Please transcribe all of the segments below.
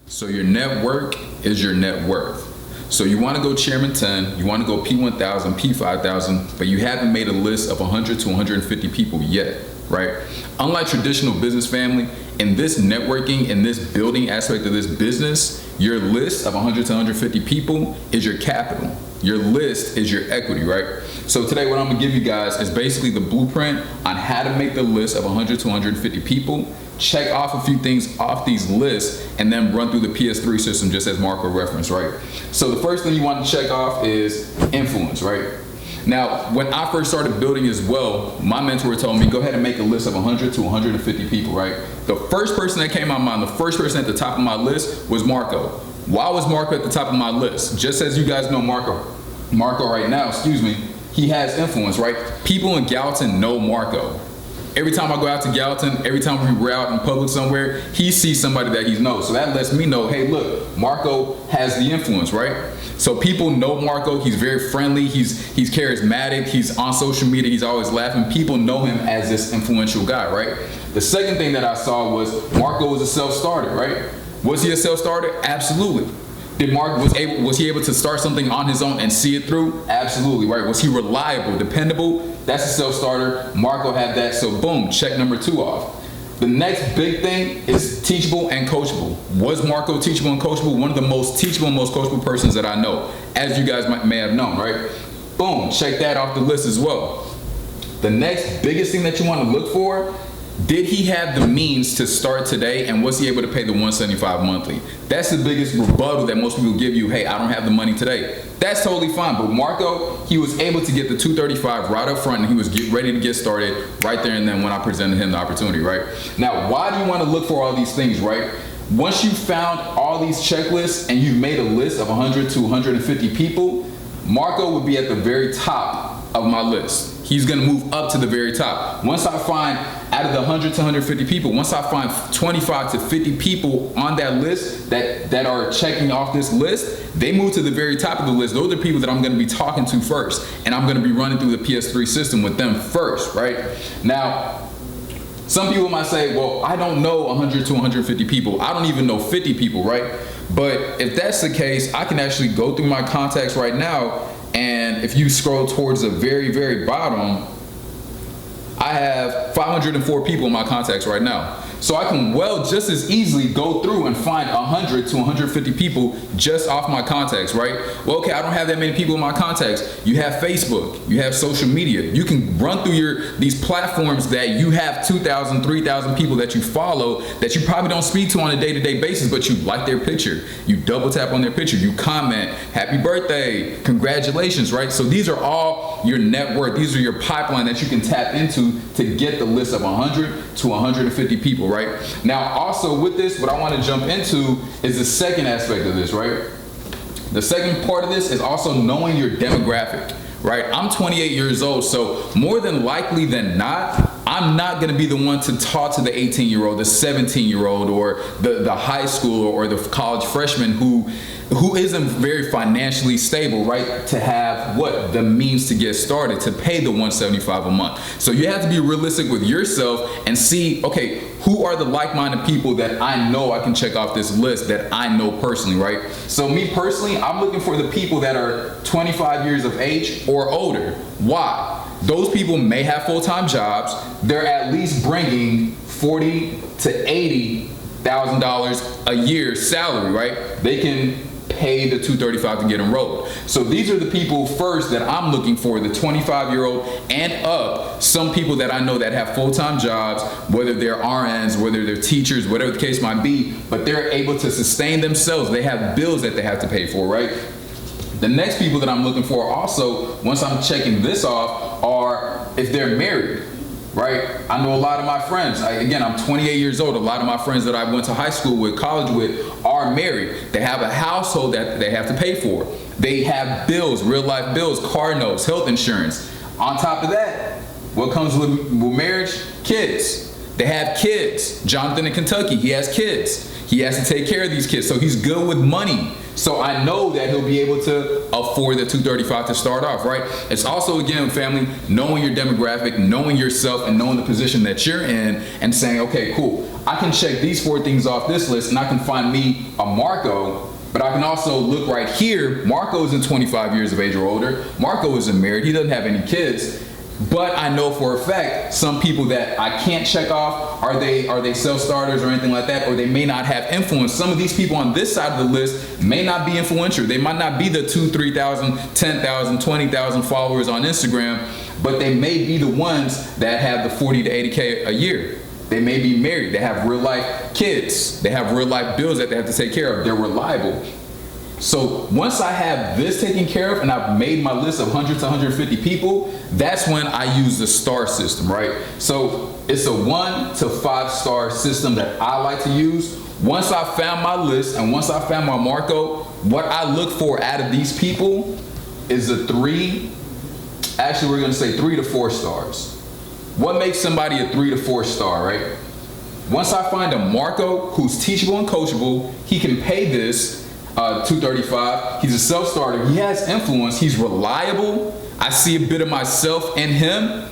So your net worth is your net worth. So you want to go chairman 10, you want to go P1000, P5000, but you haven't made a list of 100 to 150 people yet, right? Unlike traditional business family, in this networking, in this building aspect of this business, your list of 100 to 150 people is your capital. Your list is your equity, right? So today what I'm gonna give you guys is basically the blueprint on how to make the list of 100 to 150 people, check off a few things off these lists, and then run through the PS3 system just as marker reference, right? So the first thing you want to check off is influence, right? Now, when I first started building as well, my mentor told me, go ahead and make a list of 100 to 150 people, right? The first person that came to my mind, the first person at the top of my list was Marco. Why was Marco at the top of my list? Just as you guys know Marco right now, he has influence, right? People in Gallatin know Marco. Every time I go out to Gallatin, every time we're out in public somewhere, he sees somebody that he knows. So that lets me know, hey, look, Marco has the influence, right? So people know Marco. He's very friendly. He's charismatic. He's on social media. He's always laughing. People know him as this influential guy, right? The second thing that I saw was Marco was a self-starter, right? Was he a self-starter? Absolutely. Was he able to start something on his own and see it through? Absolutely, right? Was he reliable, dependable? That's a self-starter. Marco had that, so boom, check number 2 off. The next big thing is teachable and coachable. Was Marco teachable and coachable? One of the most teachable and most coachable persons that I know, as you guys may have known, right? Boom, check that off the list as well. The next biggest thing that you want to look for, did he have the means to start today, and was he able to pay the $175 monthly? That's the biggest rebuttal that most people give you. Hey, I don't have the money today. That's totally fine. But Marco, he was able to get the $235 right up front, and he was ready to get started right there and then when I presented him the opportunity, right? Now, why do you want to look for all these things, right? Once you found all these checklists and you've made a list of 100 to 150 people, Marco would be at the very top of my list. He's gonna move up to the very top. Once I find, out of the 100 to 150 people, once I find 25 to 50 people on that list that are checking off this list, they move to the very top of the list. Those are people that I'm gonna be talking to first, and I'm gonna be running through the PS3 system with them first, right? Now, some people might say, well, I don't know 100 to 150 people. I don't even know 50 people, right? But if that's the case, I can actually go through my contacts right now, and if you scroll towards the very, very bottom, I have 504 people in my contacts right now. So I can just as easily go through and find 100 to 150 people just off my contacts, right? Well, okay, I don't have that many people in my contacts. You have Facebook, you have social media. You can run through these platforms that you have 2,000, 3,000 people that you follow that you probably don't speak to on a day-to-day basis, but you like their picture. You double tap on their picture, you comment, happy birthday, congratulations, right? So these are all your net worth. These are your pipeline that you can tap into to get the list of 100 to 150 people, right? Now, also with this, what I want to jump into is the second aspect of this, right? The second part of this is also knowing your demographic, right? I'm 28 years old, so more than likely than not, I'm not going to be the one to talk to the 18-year-old, the 17-year-old, or the high school or the college freshman who isn't very financially stable, right, to have the means to get started, to pay the $175 a month. So you have to be realistic with yourself and see, okay, who are the like-minded people that I know I can check off this list that I know personally, right? So me personally, I'm looking for the people that are 25 years of age or older. Why? Those people may have full-time jobs. They're at least bringing $40,000 to $80,000 a year salary, right? They can pay the $235 to get enrolled. So these are the people first that I'm looking for, the 25-year-old and up. Some people that I know that have full-time jobs, whether they're RNs, whether they're teachers, whatever the case might be, but they're able to sustain themselves. They have bills that they have to pay for, right? The next people that I'm looking for also, once I'm checking this off, are if they're married, right? I know a lot of my friends, again, I'm 28 years old. A lot of my friends that I went to high school with, college with, are married. They have a household that they have to pay for. They have bills, real life bills, car notes, health insurance. On top of that, what comes with marriage? Kids. They have kids. Jonathan in Kentucky, he has kids. He has to take care of these kids. So he's good with money. So I know that he'll be able to afford the 235 to start off, right? It's also, again, family, knowing your demographic, knowing yourself, and knowing the position that you're in, and saying, okay, cool, I can check these 4 things off this list, and I can find me a Marco, but I can also look right here. Marco isn't 25 years of age or older. Marco isn't married. He doesn't have any kids. But I know for a fact some people that I can't check off, are they self-starters or anything like that, or they may not have influence. Some of these people on this side of the list may not be influential. They might not be the 2,000, 3,000, 10,000, 20,000 followers on Instagram, but they may be the ones that have the 40 to 80K a year. They may be married. They have real life kids. They have real life bills that they have to take care of. They're reliable. So once I have this taken care of and I've made my list of 100 to 150 people, that's when I use the star system, right? So it's a 1 to 5 star system that I like to use. Once I found my list and once I found my Marco, what I look for out of these people is a 3, actually we're gonna say 3 to 4 stars. What makes somebody a 3 to 4 star, right? Once I find a Marco who's teachable and coachable, he can pay this 235. He's a self-starter. He has influence. He's reliable. I see a bit of myself in him.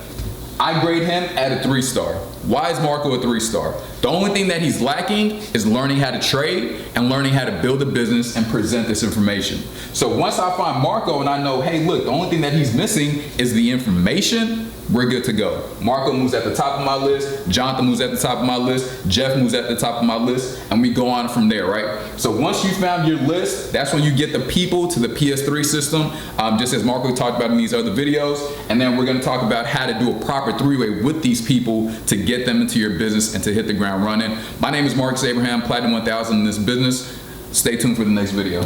I grade him at a 3 star. Why is Marco a 3 star? The only thing that he's lacking is learning how to trade and learning how to build a business and present this information. So once I find Marco and I know, hey, look, the only thing that he's missing is the information, we're good to go. Marco moves at the top of my list. Jonathan moves at the top of my list. Jeff moves at the top of my list. And we go on from there, right? So once you found your list, that's when you get the people to the PS3 system, just as Marco talked about in these other videos. And then we're going to talk about how to do a proper 3-way with these people to get them into your business and to hit the ground running. My name is Marcus Abraham, Platinum 1000 in this business. Stay tuned for the next video.